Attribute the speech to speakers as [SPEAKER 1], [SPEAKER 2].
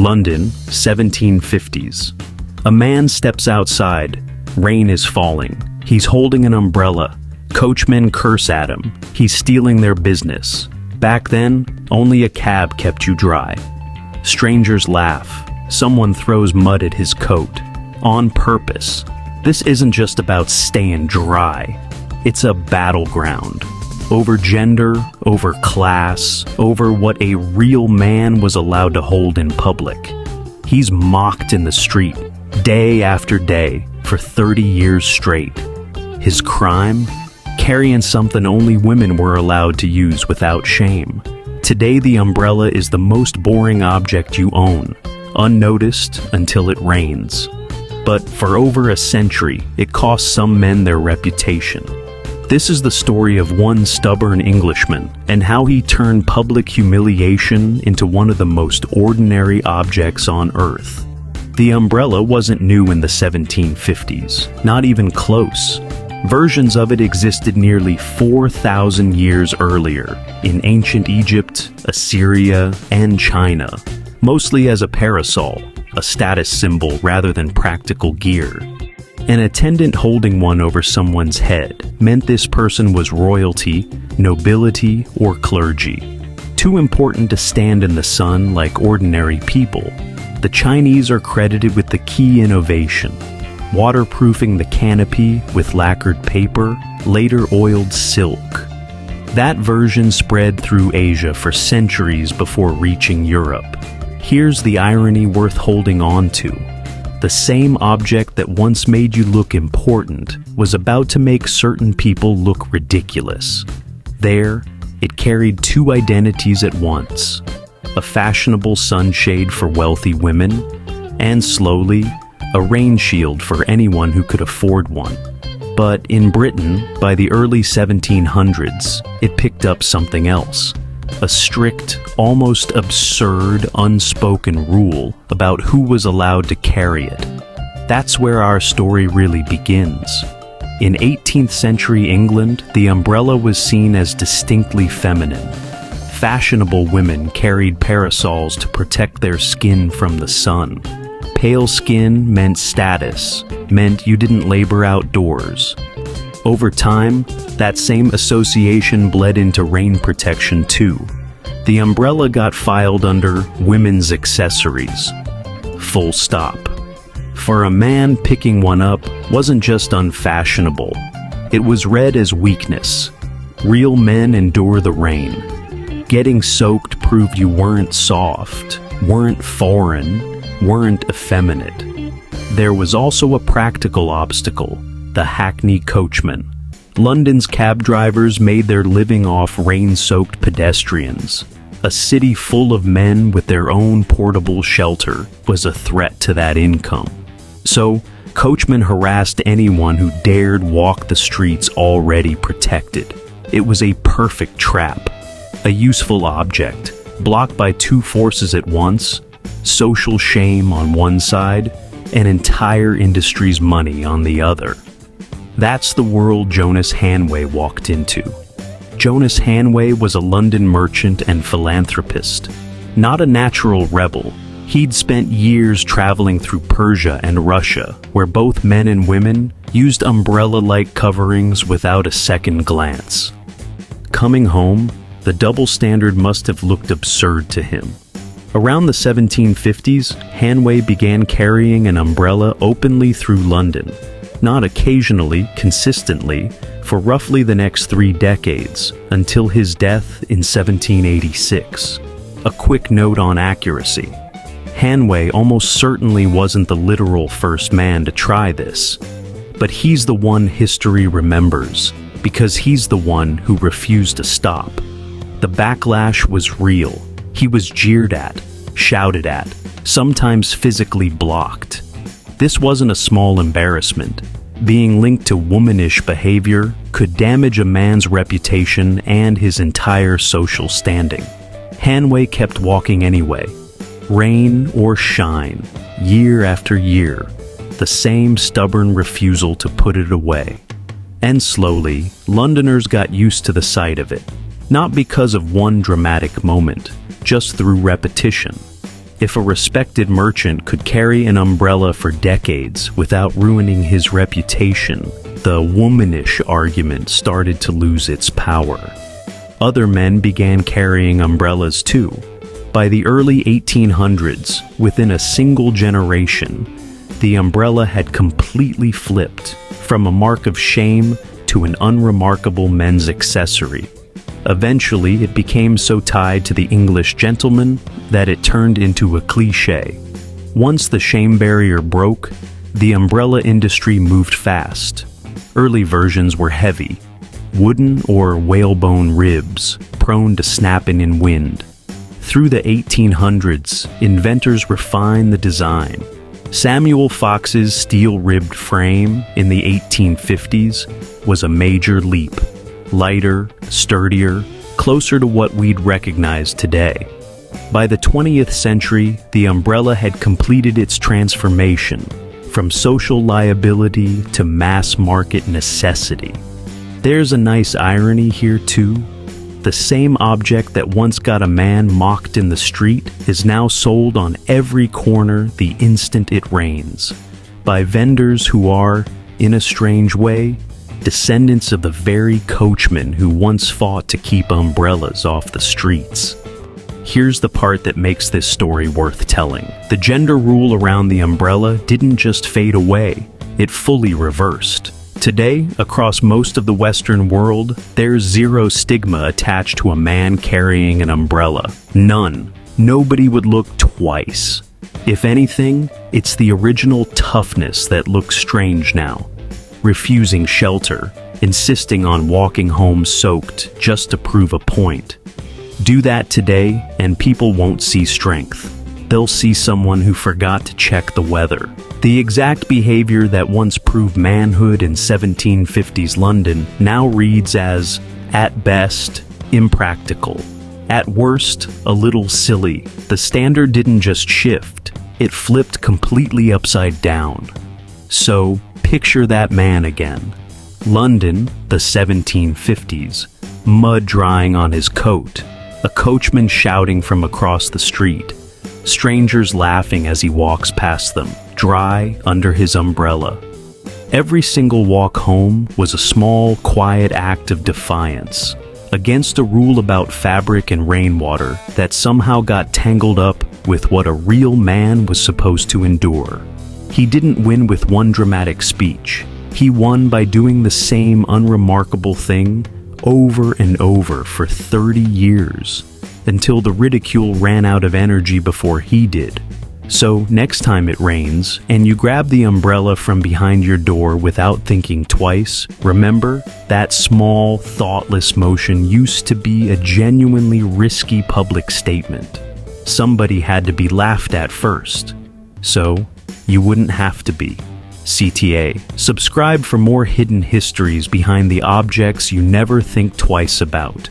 [SPEAKER 1] London, 1750s. A man steps outside. Rain is falling. He's holding an umbrella. Coachmen curse at him. He's stealing their business. Back then, only a cab kept you dry. Strangers laugh. Someone throws mud at his coat. On purpose. This isn't just about staying dry. It's a battleground. Over gender, over class, over what a real man was allowed to hold in public. He's mocked in the street, day after day, for 30 years straight. His crime? Carrying something only women were allowed to use without shame. Today the umbrella is the most boring object you own, unnoticed until it rains. But for over a century, it cost some men their reputation. This is the story of one stubborn Englishman and how he turned public humiliation into one of the most ordinary objects on earth. The umbrella wasn't new in the 1750s, not even close. Versions of it existed nearly 4,000 years earlier in ancient Egypt, Assyria, and China, mostly as a parasol, a status symbol rather than practical gear. An attendant holding one over someone's head meant this person was royalty, nobility, or clergy. Too important to stand in the sun like ordinary people. The Chinese are credited with the key innovation, waterproofing the canopy with lacquered paper, later oiled silk. That version spread through Asia for centuries before reaching Europe. Here's the irony worth holding on to. The same object that once made you look important was about to make certain people look ridiculous. There, it carried two identities at once: a fashionable sunshade for wealthy women, and slowly, a rain shield for anyone who could afford one. But in Britain, by the early 1700s, it picked up something else. A strict, almost absurd, unspoken rule about who was allowed to carry it. That's where our story really begins. In 18th century England, the umbrella was seen as distinctly feminine. Fashionable women carried parasols to protect their skin from the sun. Pale skin meant status, meant you didn't labor outdoors. Over time, that same association bled into rain protection too. The umbrella got filed under women's accessories. Full stop. For a man, picking one up wasn't just unfashionable. It was read as weakness. Real men endure the rain. Getting soaked proved you weren't soft, weren't foreign, weren't effeminate. There was also a practical obstacle: the hackney coachman. London's cab drivers made their living off rain-soaked pedestrians. A city full of men with their own portable shelter was a threat to that income. So, coachmen harassed anyone who dared walk the streets already protected. It was a perfect trap, a useful object, blocked by two forces at once: social shame on one side, and entire industry's money on the other. That's the world Jonas Hanway walked into. Jonas Hanway was a London merchant and philanthropist. Not a natural rebel, he'd spent years traveling through Persia and Russia, where both men and women used umbrella-like coverings without a second glance. Coming home, the double standard must have looked absurd to him. Around the 1750s, Hanway began carrying an umbrella openly through London. Not occasionally, consistently, for roughly the next 3 decades, until his death in 1786. A quick note on accuracy. Hanway almost certainly wasn't the literal first man to try this, but he's the one history remembers, because he's the one who refused to stop. The backlash was real. He was jeered at, shouted at, sometimes physically blocked. This wasn't a small embarrassment. Being linked to womanish behavior could damage a man's reputation and his entire social standing. Hanway kept walking anyway. Rain or shine, year after year, the same stubborn refusal to put it away. And slowly, Londoners got used to the sight of it, not because of one dramatic moment, just through repetition. If a respected merchant could carry an umbrella for decades without ruining his reputation, the womanish argument started to lose its power. Other men began carrying umbrellas too. By the early 1800s, within a single generation, the umbrella had completely flipped from a mark of shame to an unremarkable men's accessory. Eventually, it became so tied to the English gentleman that it turned into a cliché. Once the shame barrier broke, the umbrella industry moved fast. Early versions were heavy, wooden or whalebone ribs, prone to snapping in wind. Through the 1800s, inventors refined the design. Samuel Fox's steel-ribbed frame in the 1850s was a major leap. Lighter, sturdier, closer to what we'd recognize today. By the 20th century, the umbrella had completed its transformation from social liability to mass-market necessity. There's a nice irony here too. The same object that once got a man mocked in the street is now sold on every corner the instant it rains, by vendors who are, in a strange way, descendants of the very coachmen who once fought to keep umbrellas off the streets. Here's the part that makes this story worth telling. The gender rule around the umbrella didn't just fade away, it fully reversed. Today, across most of the Western world, there's zero stigma attached to a man carrying an umbrella. None. Nobody would look twice. If anything, it's the original toughness that looks strange now. Refusing shelter, insisting on walking home soaked just to prove a point. Do that today, and people won't see strength. They'll see someone who forgot to check the weather. The exact behavior that once proved manhood in 1750s London now reads as, at best, impractical. At worst, a little silly. The standard didn't just shift, it flipped completely upside down. So, picture that man again. London, the 1750s. Mud drying on his coat. A coachman shouting from across the street. Strangers laughing as he walks past them, dry under his umbrella. Every single walk home was a small, quiet act of defiance against a rule about fabric and rainwater that somehow got tangled up with what a real man was supposed to endure. He didn't win with one dramatic speech. He won by doing the same unremarkable thing over and over for 30 years, until the ridicule ran out of energy before he did. So next time it rains, and you grab the umbrella from behind your door without thinking twice, remember, that small, thoughtless motion used to be a genuinely risky public statement. Somebody had to be laughed at first. So, you wouldn't have to be. CTA. Subscribe for more hidden histories behind the objects you never think twice about.